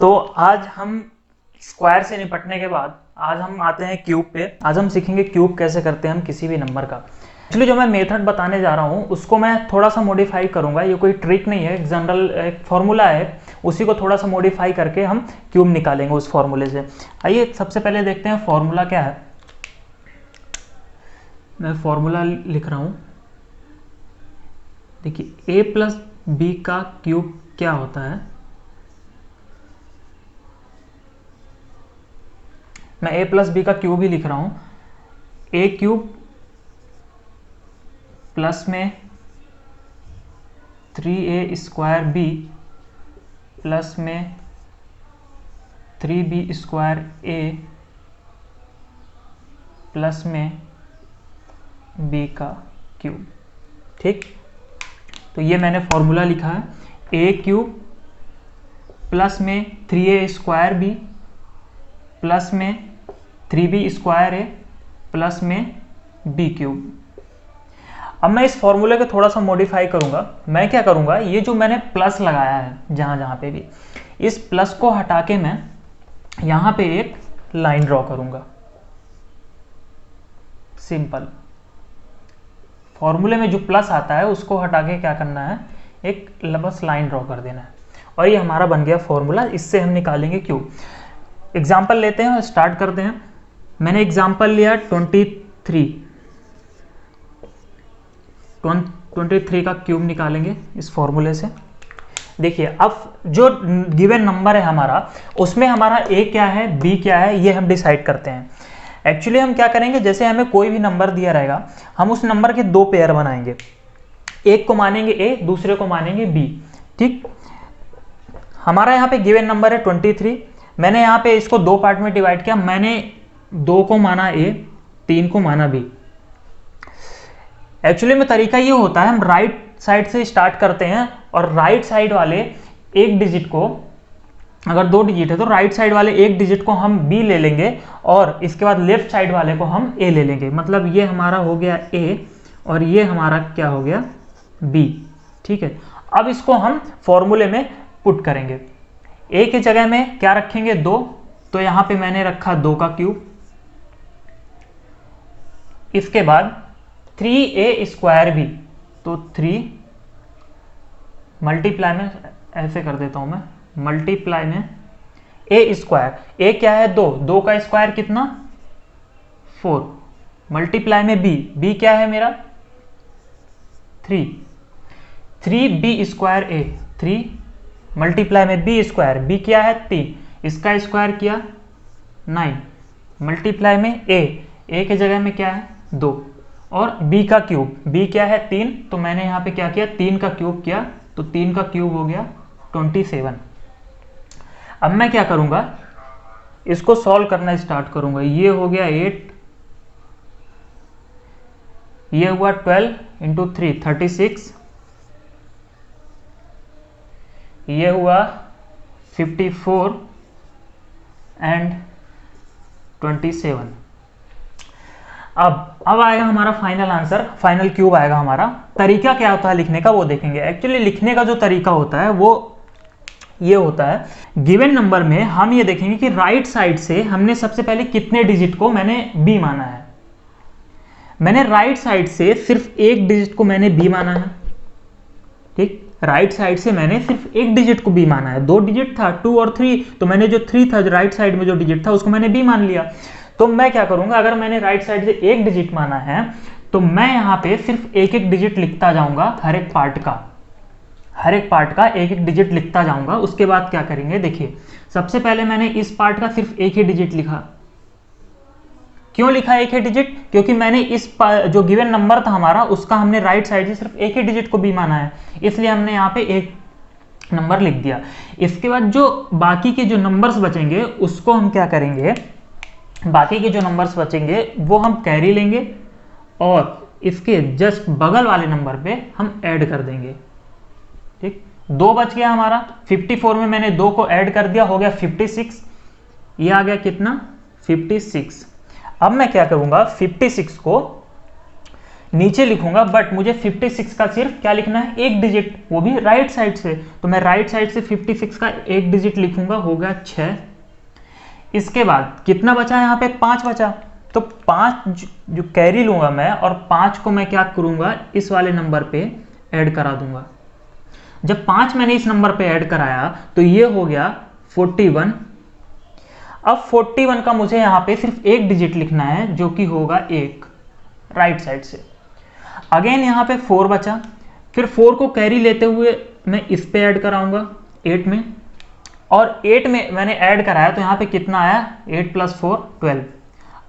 तो आज हम स्क्वायर से निपटने के बाद आज हम आते हैं क्यूब पे। आज हम सीखेंगे क्यूब कैसे करते हैं हम किसी भी नंबर का। एक्चुअली जो मैं मेथड बताने जा रहा हूँ उसको मैं थोड़ा सा मॉडिफाई करूँगा। ये कोई ट्रिक नहीं है, एक जनरल एक फॉर्मूला है, उसी को थोड़ा सा मॉडिफाई करके हम क्यूब निकालेंगे उस फॉर्मूले से। आइए सबसे पहले देखते हैं फॉर्मूला क्या है। मैं फॉर्मूला लिख रहा हूँ। देखिए a प्लस बी का क्यूब क्या होता है। मैं a प्लस बी का क्यूब ही लिख रहा हूँ। a क्यूब प्लस में 3a स्क्वायर b प्लस में 3b स्क्वायर a प्लस में b का क्यूब। ठीक, तो ये मैंने फॉर्मूला लिखा है। a क्यूब प्लस में 3a स्क्वायर b प्लस में 3b स्क्वायर a प्लस में b क्यूब। अब मैं इस फॉर्मूले को थोड़ा सा मॉडिफाई करूंगा। मैं क्या करूंगा, ये जो मैंने प्लस लगाया है जहां जहां पे भी, इस प्लस को हटा के मैं यहां पे एक लाइन ड्रॉ करूंगा। सिंपल। फॉर्मूले में जो प्लस आता है उसको हटा के क्या करना है, एक बस लाइन ड्रॉ कर देना है और ये हमारा बन गया फॉर्मूला। इससे हम निकालेंगे क्यूब। एग्जाम्पल लेते हैं और स्टार्ट करते हैं। मैंने एग्जाम्पल लिया 23 का क्यूब निकालेंगे इस फॉर्मूले से। देखिए अब जो गिवन नंबर है हमारा, उसमें हमारा a क्या है b क्या है ये हम डिसाइड करते हैं। एक्चुअली हम क्या करेंगे, जैसे हमें कोई भी नंबर दिया रहेगा हम उस नंबर के दो पेयर बनाएंगे। एक को मानेंगे a, दूसरे को मानेंगे b। ठीक, हमारा यहाँ पे गिवन नंबर है 23। मैंने यहाँ पे इसको दो पार्ट में डिवाइड किया। मैंने 2 को माना a, 3 को माना b। एक्चुअली में तरीका ये होता है, हम राइट साइड से स्टार्ट करते हैं और राइट साइड वाले एक डिजिट को, अगर 2 डिजिट है तो राइट साइड वाले एक डिजिट को हम b ले लेंगे और इसके बाद लेफ्ट साइड वाले को हम a ले लेंगे। मतलब ये हमारा हो गया a और ये हमारा क्या हो गया b। ठीक है, अब इसको हम फॉर्मूले में पुट करेंगे। a की जगह में क्या रखेंगे 2, तो यहां पे मैंने रखा 2 का क्यूब। इसके बाद 3a स्क्वायर b, तो 3 मल्टीप्लाई में ऐसे कर देता हूं मैं, मल्टीप्लाई में a स्क्वायर। a क्या है 2, 2 का स्क्वायर कितना 4, मल्टीप्लाई में b क्या है मेरा 3, 3b स्क्वायर a, 3 मल्टीप्लाई में b स्क्वायर, b क्या है 3, इसका स्क्वायर किया 9, मल्टीप्लाई में a की जगह में क्या है 2 और b का क्यूब, b क्या है 3, तो मैंने यहाँ पे क्या किया 3 का क्यूब किया, तो 3 का क्यूब हो गया 27। अब मैं क्या करूँगा, इसको सॉल्व करना स्टार्ट करूँगा। ये हो गया 8, ये हुआ 12 इंटू 3 36, ये हुआ 54 एंड 27। अब आएगा हमारा फाइनल आंसर, फाइनल क्यूब आएगा हमारा। तरीका क्या होता है लिखने का वो देखेंगे। एक्चुअली लिखने का जो तरीका होता है वो ये होता है, गिवन नंबर में हम ये देखेंगे कि राइट साइड से हमने सबसे पहले कितने डिजिट को मैंने b माना है। मैंने राइट साइड से सिर्फ एक डिजिट को मैंने b माना है। ठीक, राइट साइड से मैंने सिर्फ एक डिजिट को b माना है। 2 डिजिट था 2 और 3, तो मैंने जो 3 था राइट साइड में जो डिजिट था उसको मैंने b मान लिया। तो मैं क्या करूंगा, अगर मैंने राइट साइड से एक डिजिट माना है तो मैं यहाँ पे सिर्फ एक एक डिजिट लिखता जाऊंगा, हर एक पार्ट का एक एक डिजिट लिखता जाऊंगा। उसके बाद क्या करेंगे, देखिए सबसे पहले मैंने इस पार्ट का सिर्फ एक ही डिजिट लिखा। क्यों लिखा एक ही डिजिट, क्योंकि मैंने इस जो गिवन नंबर था हमारा उसका हमने राइट साइड से सिर्फ एक ही डिजिट को b माना है, इसलिए हमने यहाँ पे एक नंबर लिख दिया। इसके बाद जो बाकी के जो नंबर्स बचेंगे उसको हम क्या करेंगे, बाकी के जो नंबर्स बचेंगे वो हम कैरी लेंगे और इसके जस्ट बगल वाले नंबर पे हम ऐड कर देंगे। ठीक, 2 बच गया हमारा। 54 में मैंने 2 को ऐड कर दिया, हो गया 56। ये आ गया कितना 56। अब मैं क्या करूंगा, 56 को नीचे लिखूंगा, बट मुझे 56 का सिर्फ क्या लिखना है, एक डिजिट, वो भी राइट साइड से। तो मैं राइट साइड से 56 का एक डिजिट लिखूंगा, हो गया 6। इसके बाद कितना बचा यहाँ पे, 5 बचा। तो 5 जो कैरी लूंगा मैं, और 5 को मैं क्या करूंगा, इस वाले नंबर पे ऐड करा दूंगा। जब 5 मैंने इस नंबर पे ऐड कराया तो ये हो गया 41। अब 41 का मुझे यहाँ पे सिर्फ एक डिजिट लिखना है, जो कि होगा 1 राइट साइड से। अगेन यहाँ पे 4 बचा, फिर 4 को कैरी लेते हुए मैं इस पे ऐड कराऊंगा 8 में, और 8 में मैंने ऐड कराया तो यहाँ पे कितना आया, 8 + 4 12।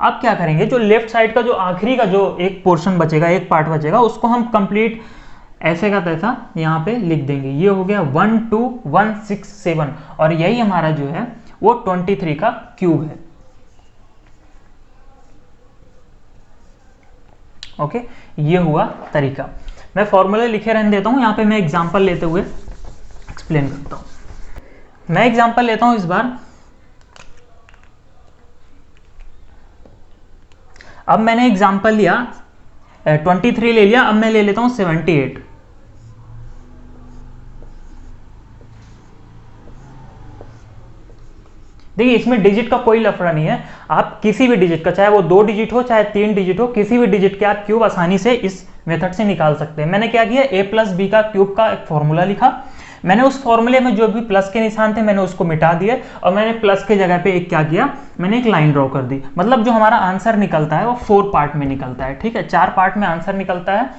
अब क्या करेंगे, जो लेफ्ट साइड का जो आखिरी का जो एक पोर्शन बचेगा, एक पार्ट बचेगा, उसको हम कंप्लीट ऐसे का तैसा यहाँ पे लिख देंगे। ये हो गया 1 2 1 6 7, और यही हमारा जो है वो 23 का क्यूब है। ओके, ये हुआ तरीका। मैं फॉर्मूले लिखे रहने देता हूं, यहां पे मैं एग्जांपल लेते हुए एक्सप्लेन करता हूं। मैं एग्जांपल लेता हूं इस बार। अब मैंने एग्जांपल लिया 23 ले लिया, अब मैं ले लेता हूं 78। देखिए इसमें डिजिट का कोई लफड़ा नहीं है, आप किसी भी डिजिट का, चाहे वो 2 डिजिट हो चाहे 3 डिजिट हो, किसी भी डिजिट के आप क्यूब आसानी से इस मेथड से निकाल सकते हैं। मैंने क्या किया, a + b का क्यूब का एक फॉर्मूला लिखा। मैंने उस फॉर्मूले में जो भी प्लस के निशान थे मैंने उसको मिटा दिए, और मैंने प्लस के जगह पे एक क्या किया, मैंने एक लाइन ड्रॉ कर दी। मतलब जो हमारा आंसर निकलता है वो 4 पार्ट में निकलता है, ठीक है, 4 पार्ट में आंसर निकलता है।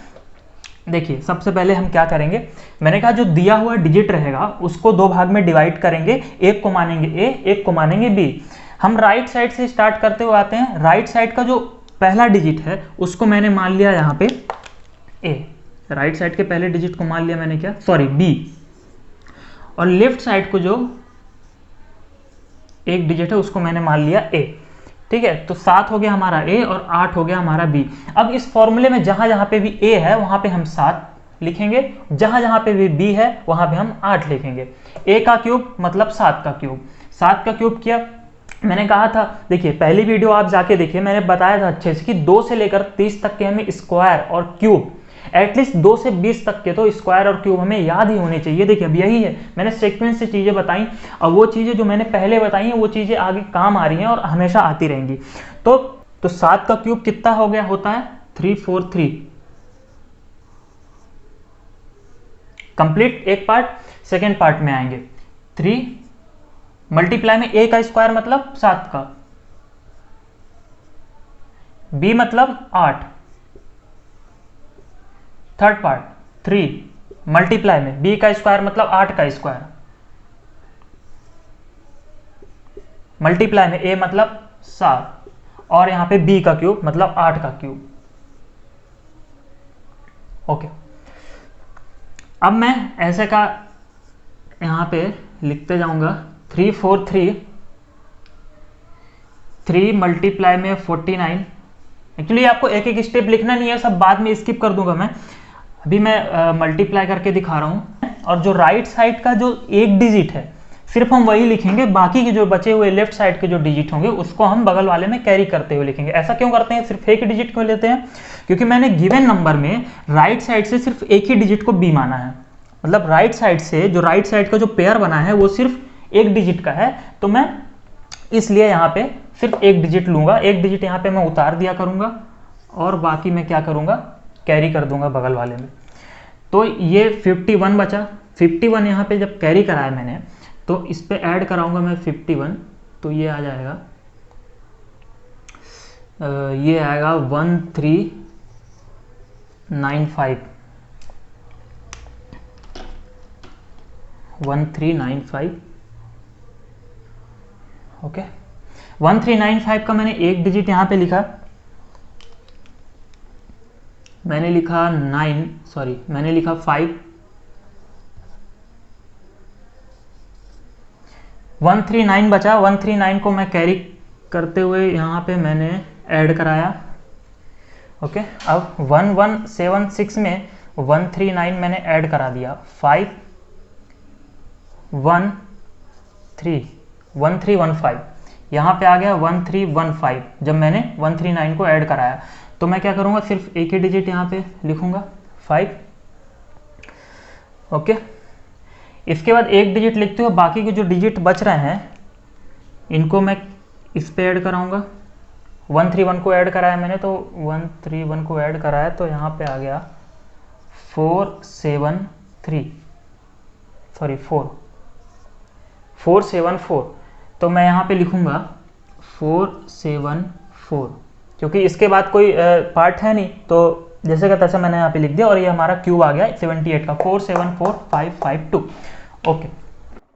देखिए सबसे पहले हम क्या करेंगे, मैंने कहा जो दिया हुआ डिजिट रहेगा उसको 2 भाग में डिवाइड करेंगे, एक को मानेंगे a, एक को मानेंगे b। हम राइट साइड से स्टार्ट करते हुए आते हैं। राइट साइड का जो पहला डिजिट है उसको मैंने मान लिया यहाँ पे a, राइट साइड के पहले डिजिट को मान लिया मैंने क्या, सॉरी b, और लेफ्ट साइड को जो एक डिजिट है उसको मैंने मान लिया a, ठीक है। तो 7 हो गया हमारा a और 8 हो गया हमारा b। अब इस फॉर्मूले में जहां जहां पे भी a है वहां पे हम 7 लिखेंगे, जहां जहां पे भी b है वहां पे हम 8 लिखेंगे। a का क्यूब मतलब 7 का क्यूब, 7 का क्यूब किया। मैंने कहा था, देखिए पहली वीडियो आप जाके देखिए, मैंने बताया था अच्छे से कि 2 से लेकर 30 तक के हमें स्क्वायर और क्यूब, एटलीस्ट 2 से 20 तक के तो स्क्वायर और क्यूब हमें याद ही होने चाहिए। देखिए अब यही है, मैंने सीक्वेंस से चीज़ें बताई, और वो चीज़ें जो मैंने पहले बताई हैं वो चीज़ें आगे काम आ रही हैं और हमेशा आती रहेंगी। तो 7 का क्यूब कितना हो गया, होता है 343 कंप्लीट। एक पार्ट, सेकेंड पार्ट में आएंगे। 3 मल्टीप्लाई में a का स्क्वायर मतलब 7 का, b मतलब 8, थर्ड पार्ट 3 मल्टीप्लाई में b का स्क्वायर मतलब 8 का स्क्वायर, मल्टीप्लाई में a मतलब 7, और यहां पे b का क्यूब मतलब 8 का क्यूब। ओके, अब मैं ऐसे का यहां पे लिखते जाऊंगा 343, 3 मल्टीप्लाई में 49। एक्चुअली आपको एक एक स्टेप लिखना नहीं है, सब बाद में स्किप कर दूंगा मैं, अभी मैं मल्टीप्लाई करके दिखा रहा हूं। और जो राइट साइड का जो एक डिजिट है सिर्फ हम वही लिखेंगे, बाकी के जो बचे हुए लेफ्ट साइड के जो डिजिट होंगे उसको हम बगल वाले में कैरी करते हुए लिखेंगे। ऐसा क्यों करते हैं, सिर्फ एक डिजिट क्यों लेते हैं, क्योंकि मैंने गिवन नंबर में राइट साइड से सिर्फ एक ही डिजिट को b माना है। मतलब राइट साइड से जो राइट साइड का जो पेयर बना है वो सिर्फ एक डिजिट का है, तो मैं इसलिए यहाँ पे सिर्फ एक डिजिट लूंगा, एक डिजिट यहाँ पे मैं उतार दिया करूंगा, और बाकी मैं क्या करूंगा, कैरी कर दूंगा बगल वाले में। तो ये 51 बचा। 51 यहाँ पे जब कैरी कराया मैंने तो इस पे ऐड कराऊंगा मैं 51, तो ये आ जाएगा ये आएगा 1395, 1395। ओके, 1395 का मैंने एक डिजिट यहाँ पे लिखा, मैंने लिखा 5। 139 बचा, 139 को मैं कैरी करते हुए यहाँ पे मैंने ऐड कराया। ओके, अब 1176 में 139 मैंने ऐड करा दिया, 1315, यहाँ पे आ गया 1315 जब मैंने 139 को ऐड कराया। तो मैं क्या करूँगा, सिर्फ एक ही डिजिट यहाँ पे लिखूँगा 5। ओके, इसके बाद एक डिजिट लिखते हुए बाकी के जो डिजिट बच रहे हैं इनको मैं इस पे ऐड कराऊँगा। 131 को ऐड कराया मैंने, तो 131 को ऐड कराया तो यहाँ पे आ गया 474, तो मैं यहाँ पे लिखूँगा 474, क्योंकि इसके बाद कोई पार्ट है नहीं, तो जैसे का तैसा मैंने यहाँ पे लिख दिया और ये हमारा क्यूब आ गया 78 का, 474552। ओके,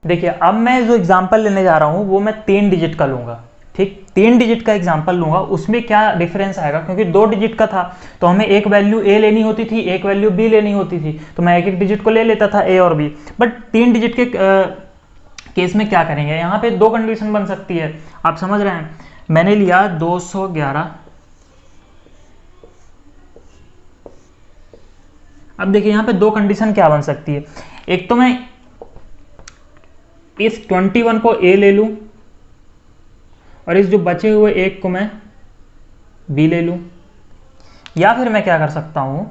देखिए अब मैं जो एग्जांपल लेने जा रहा हूँ वो मैं 3 डिजिट का लूँगा। ठीक, 3 डिजिट का एग्जांपल लूँगा, उसमें क्या डिफरेंस आएगा, क्योंकि 2 डिजिट का था तो हमें एक वैल्यू ए लेनी होती थी, एक वैल्यू बी लेनी होती थी, तो मैं एक एक डिजिट को ले लेता था ए और बी। बट 3 डिजिट के केस में क्या करेंगे, यहाँ पे 2 कंडीशन बन सकती है, आप समझ रहे हैं। मैंने लिया 211। अब देखिए यहाँ पे 2 कंडीशन क्या बन सकती है, एक तो मैं इस 21 को ए ले लूं और इस जो बचे हुए एक को मैं बी ले लूं, या फिर मैं क्या कर सकता हूं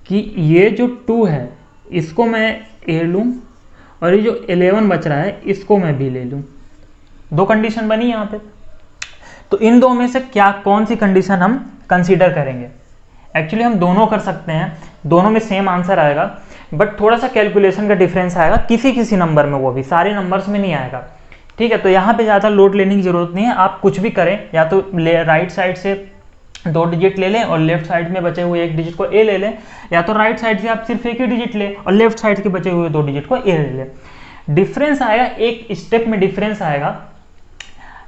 कि ये जो 2 है इसको मैं ए लूं और ये जो 11 बच रहा है इसको मैं बी ले लूं। 2 कंडीशन बनी यहाँ पे, तो इन दो में से क्या कौन सी कंडीशन हम कंसीडर करेंगे। एक्चुअली हम दोनों कर सकते हैं, दोनों में सेम आंसर आएगा, बट थोड़ा सा कैलकुलेशन का डिफरेंस आएगा किसी किसी नंबर में, वो भी सारे नंबर्स में नहीं आएगा। ठीक है, तो यहाँ पे ज़्यादा लोड लेने की जरूरत नहीं है, आप कुछ भी करें, या तो राइट साइड से 2 डिजिट ले लें और लेफ्ट साइड में बचे हुए एक डिजिट को ए ले लें, या तो राइट साइड से आप सिर्फ एक ही डिजिट लें और लेफ्ट साइड के बचे हुए 2 डिजिट को ए ले लें। डिफरेंस आएगा, एक स्टेप में डिफरेंस आएगा।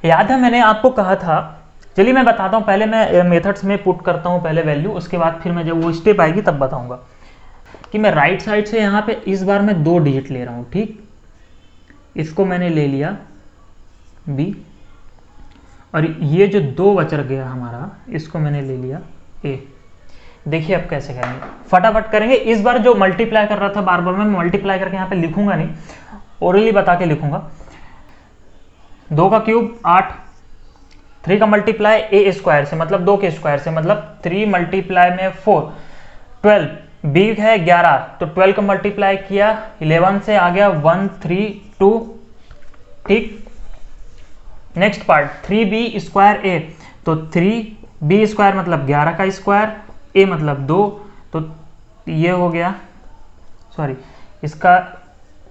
याद है मैंने आपको कहा था, चलिए मैं बताता हूँ, पहले मैं मेथड्स में पुट करता हूँ पहले वैल्यू, उसके बाद फिर मैं जब वो स्टेप आएगी तब बताऊँगा कि मैं राइट साइड से यहाँ पे इस बार मैं 2 डिजिट ले रहा हूँ। ठीक, इसको मैंने ले लिया बी और ये जो 2 बच गया हमारा इसको मैंने ले लिया ए। देखिए अब कैसे करेंगे, फटाफट करेंगे। इस बार जो मल्टीप्लाई कर रहा था बार बार मैं मल्टीप्लाई करके यहाँ पे लिखूंगा नहीं, ओरली बता के लिखूंगा। 2 का क्यूब 8, 3 का मल्टीप्लाई ए स्क्वायर से मतलब 2 के स्क्वायर से, मतलब 3 मल्टीप्लाई में 4 12, बी है 11, तो 12 का मल्टीप्लाई किया 11 से आ गया 132। ठीक, नेक्स्ट पार्ट 3b स्क्वायर ए, तो 3b स्क्वायर मतलब 11 का स्क्वायर, ए मतलब 2, तो ये हो गया, सॉरी इसका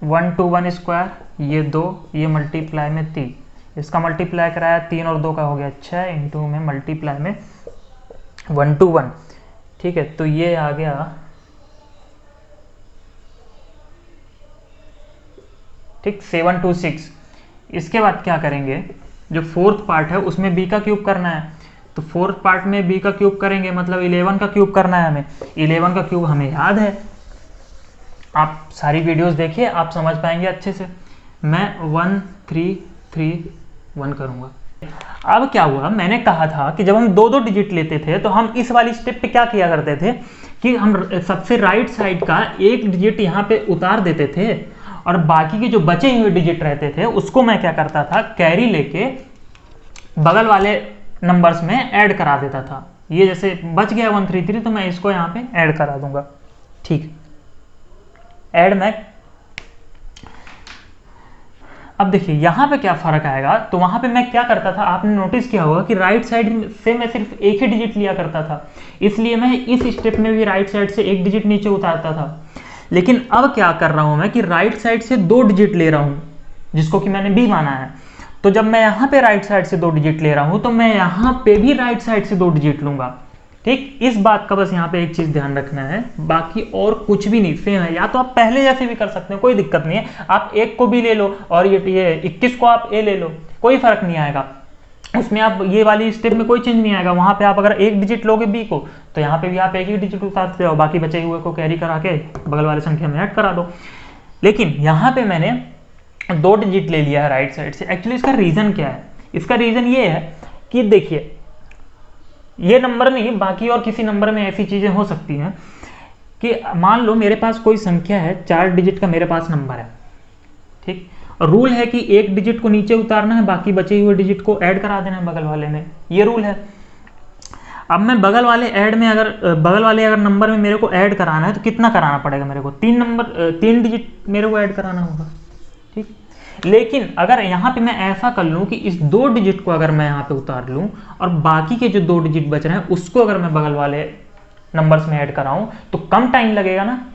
121 स्क्वायर, ये 2, ये मल्टीप्लाई में 3, इसका मल्टीप्लाई कराया 3 और 2 का हो गया 6, इंटू में मल्टीप्लाई में 121। ठीक है, तो ये आ गया ठीक 726। इसके बाद क्या करेंगे, जो 4th पार्ट है उसमें b का क्यूब करना है, तो 4th पार्ट में b का क्यूब करेंगे मतलब 11 का क्यूब करना है हमें। 11 का क्यूब हमें याद है, आप सारी वीडियोस देखिए, आप समझ पाएंगे अच्छे से। मैं 1331 करूंगा। अब क्या हुआ, मैंने कहा था कि जब हम 2-2 डिजिट लेते थे तो हम इस वाली स्टेप पे क्या किया करते थे कि हम सबसे राइट साइड का एक डिजिट यहाँ पे उतार देते थे और बाकी के जो बचे हुए डिजिट रहते थे उसको मैं क्या करता था, कैरी लेके बगल वाले नंबर्स में ऐड करा देता था। ये जैसे बच गया 133 तो मैं इसको यहाँ पे ऐड करा दूंगा। ठीक, ऐड मैं, अब देखिए यहाँ पे क्या फर्क आएगा, तो वहां पे मैं क्या करता था, आपने नोटिस किया होगा कि राइट साइड से मैं सिर्फ एक ही डिजिट लिया करता था, इसलिए मैं इस स्टेप में भी राइट साइड से एक डिजिट नीचे उतारता था। लेकिन अब क्या कर रहा हूं मैं कि राइट साइड से 2 डिजिट ले रहा हूं, जिसको कि मैंने बी माना है। तो जब मैं यहाँ पे राइट साइड से 2 डिजिट ले रहा हूं तो मैं यहाँ पे भी राइट साइड से 2 डिजिट लूंगा। ठीक, इस बात का बस यहाँ पे एक चीज ध्यान रखना है, बाकी और कुछ भी नहीं, सेम है। या तो आप पहले जैसे भी कर सकते हैं, कोई दिक्कत नहीं है, आप 1 को भी ले लो और ये 21 को आप ए ले लो, कोई फर्क नहीं आएगा उसमें। आप ये वाली स्टेप में कोई चेंज नहीं आएगा। वहां पे आप अगर एक डिजिट लोगे बी को तो यहाँ पे भी आप एक ही डिजिट उतारते हो, बाकी बचे हुए को कैरी करा के बगल वाले संख्या में ऐड करा दो। लेकिन यहाँ पे मैंने 2 डिजिट ले लिया है राइट साइड से। एक्चुअली इसका रीजन क्या है, इसका रीजन ये है कि देखिए ये नंबर नहीं, बाकी और किसी नंबर में ऐसी चीजें हो सकती हैं कि मान लो मेरे पास कोई संख्या है, 4 डिजिट का मेरे पास नंबर है। ठीक, रूल है कि एक डिजिट को नीचे उतारना है, बाकी बचे हुए डिजिट को ऐड करा देना है बगल वाले में, ये रूल है। अब मैं बगल वाले ऐड में बगल वाले अगर नंबर में मेरे को ऐड कराना है तो कितना कराना पड़ेगा मेरे को, 3 डिजिट मेरे को ऐड कराना होगा, ठीक। लेकिन अगर यहाँ पे मैं ऐसा कर लूँ कि इस 2 डिजिट को अगर मैं यहाँ पे उतार लूँ और बाकी के जो 2 डिजिट बच रहे हैं उसको अगर मैं बगल वाले नंबर्स में ऐड कराऊँ तो कम टाइम लगेगा ना,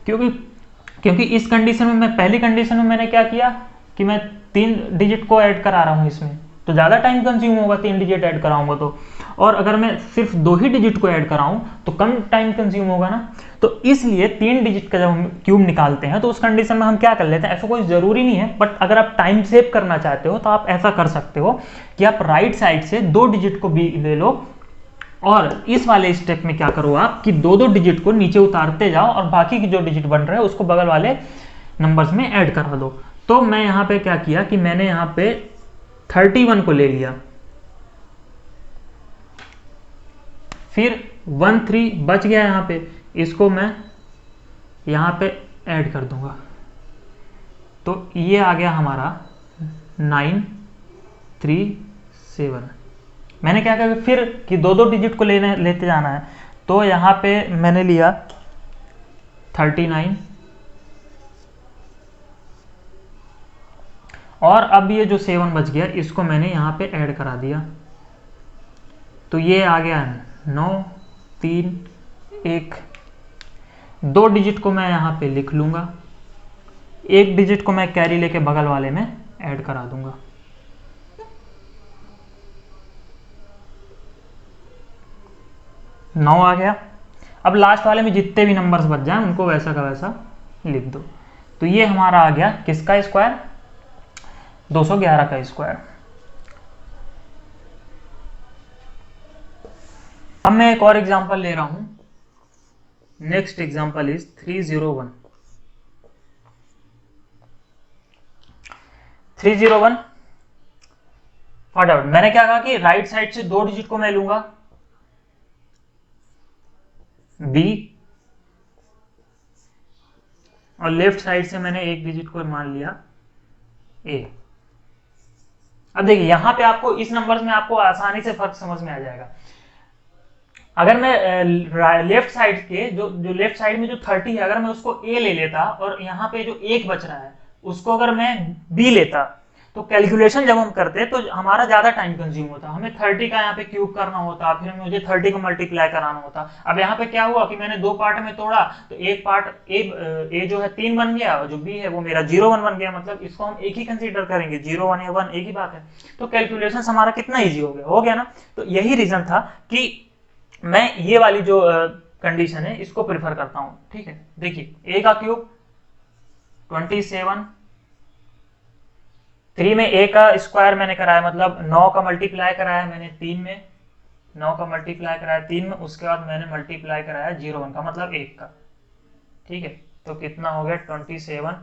क्योंकि इस कंडीशन में मैं पहली कंडीशन में मैंने क्या किया कि मैं 3 डिजिट को ऐड करा रहा हूँ इसमें, तो ज़्यादा टाइम कंज्यूम होगा 3 डिजिट ऐड कराऊंगा तो, और अगर मैं सिर्फ 2 ही डिजिट को ऐड कराऊं तो कम टाइम कंज्यूम होगा ना। तो इसलिए 3 डिजिट का जब हम क्यूब निकालते हैं तो उस कंडीशन में हम क्या कर लेते हैं, ऐसा कोई ज़रूरी नहीं है, बट अगर आप टाइम सेव करना चाहते हो तो आप ऐसा कर सकते हो कि आप राइट साइड से 2 डिजिट को भी ले लो और इस वाले स्टेप में क्या करो आप कि 2 डिजिट को नीचे उतारते जाओ और बाकी की जो डिजिट बन रहे हैं उसको बगल वाले नंबर्स में ऐड करा दो। तो मैं यहाँ पे क्या किया कि मैंने यहाँ पे 31 को ले लिया, फिर 13 बच गया यहाँ पे, इसको मैं यहाँ पे ऐड कर दूंगा, तो ये आ गया हमारा 937। मैंने क्या किया फिर कि 2 डिजिट को लेते जाना है, तो यहाँ पे मैंने लिया 39 और अब ये जो 7 बच गया इसको मैंने यहाँ पे ऐड करा दिया, तो ये आ गया 9 3 1। 2 डिजिट को मैं यहाँ पे लिख लूँगा, 1 डिजिट को मैं कैरी लेके बगल वाले में ऐड करा दूंगा। नौ आ गया। अब लास्ट वाले में जितने भी नंबर्स बच जाएं उनको वैसा का वैसा लिख दो, तो ये हमारा आ गया किसका स्क्वायर, 211 का स्क्वायर। अब मैं एक और एग्जांपल ले रहा हूं, नेक्स्ट एग्जांपल इज 301। 301 फटाफट मैंने क्या कहा कि राइट साइड से 2 डिजिट को मैं लूंगा B और लेफ्ट साइड से मैंने 1 डिजिट को मान लिया A। अब देखिए यहां पे आपको इस नंबर्स में आपको आसानी से फर्क समझ में आ जाएगा। अगर मैं लेफ्ट साइड के जो लेफ्ट साइड में जो 30 है अगर मैं उसको A ले लेता और यहाँ पे जो 1 बच रहा है उसको अगर मैं B लेता तो कैलकुलेशन जब हम करते तो हमारा ज्यादा टाइम कंज्यूम होता, हमें 30 का यहाँ पे क्यूब करना होता, फिर मुझे 30 को मल्टीप्लाई कराना होता। अब यहाँ पे क्या हुआ कि मैंने 2 पार्ट में तोड़ा तो एक पार्ट ए जो है 3 बन गया और जो बी है वो मेरा 01 बन गया, मतलब इसको हम एक ही कंसीडर करेंगे, 01 या 1 एक ही बात है। तो कैलकुलेशन हमारा कितना ईजी हो गया ना। तो यही रीजन था कि मैं ये वाली जो कंडीशन है इसको प्रेफर करता हूं। ठीक है, देखिए ए का क्यूब 27, 3 में ए का स्क्वायर मैंने कराया, मतलब 9 का मल्टीप्लाई कराया मैंने 3 में, 9 का मल्टीप्लाई कराया 3 में, उसके बाद मैंने मल्टीप्लाई कराया 01 का मतलब 1 का। ठीक है, तो कितना हो गया 27,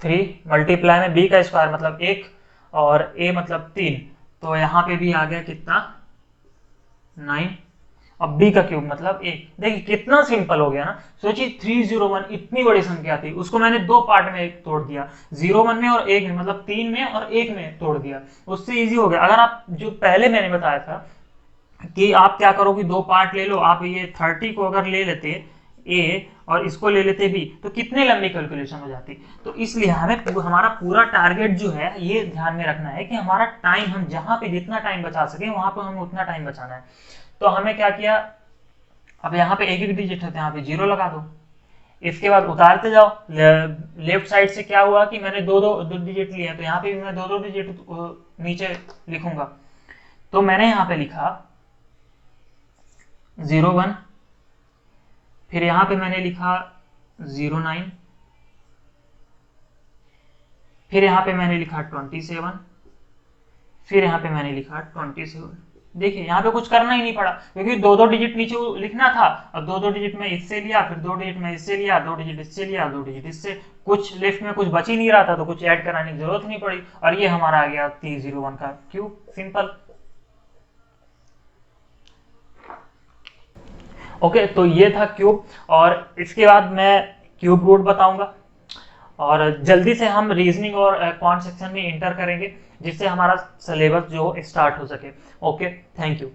3 मल्टीप्लाई में बी का स्क्वायर मतलब 1 और ए मतलब 3, तो यहां पे भी आ गया कितना 9 और बी का क्यूब मतलब 1। देखिए कितना सिंपल हो गया ना। सोचिए 301 इतनी बड़ी संख्या थी, उसको मैंने 2 पार्ट में तोड़ दिया, 01 में और 1 में, मतलब 3 में और 1 में तोड़ दिया, उससे इजी हो गया। अगर आप जो पहले मैंने बताया था कि आप क्या करो कि 2 पार्ट ले लो, आप ये 30 को अगर ले लेते ए और इसको ले लेते भी तो कितनी लंबी कैलकुलेशन हो जाती। तो इसलिए हमें हमारा पूरा टारगेट जो है ये ध्यान में रखना है कि हमारा टाइम, हम जहां पे जितना टाइम बचा सके वहां पे हमें उतना टाइम बचाना है। तो हमें क्या किया, अब यहाँ पे एक डिजिट है तो यहाँ पे 0 लगा दो, इसके बाद उतारते जाओ। लेफ्ट साइड से क्या हुआ कि मैंने दो डिजिट लिए, तो यहाँ पे भी मैं 2 डिजिट नीचे लिखूंगा, तो मैंने यहाँ पे लिखा 01, फिर यहाँ पे मैंने लिखा 09, फिर यहाँ पे मैंने लिखा 27, फिर यहाँ पे मैंने लिखा 27। देखिए यहाँ पे कुछ करना ही नहीं पड़ा क्योंकि 2 डिजिट नीचे लिखना था और 2 डिजिट में इससे लिया, फिर 2 डिजिट में इससे लिया, 2 डिजिट इससे लिया, 2 डिजिट इससे, कुछ लेफ्ट में कुछ बच ही नहीं रहा था तो कुछ ऐड कराने की जरूरत नहीं पड़ी और ये हमारा आ गया 301 का क्यूब। सिंपल। ओके, तो ये था क्यूब और इसके बाद मैं क्यूब रूट बताऊंगा और जल्दी से हम रीजनिंग और क्वांट सेक्शन में इंटर करेंगे, जिससे हमारा सिलेबस जो स्टार्ट हो सके। Okay, thank you.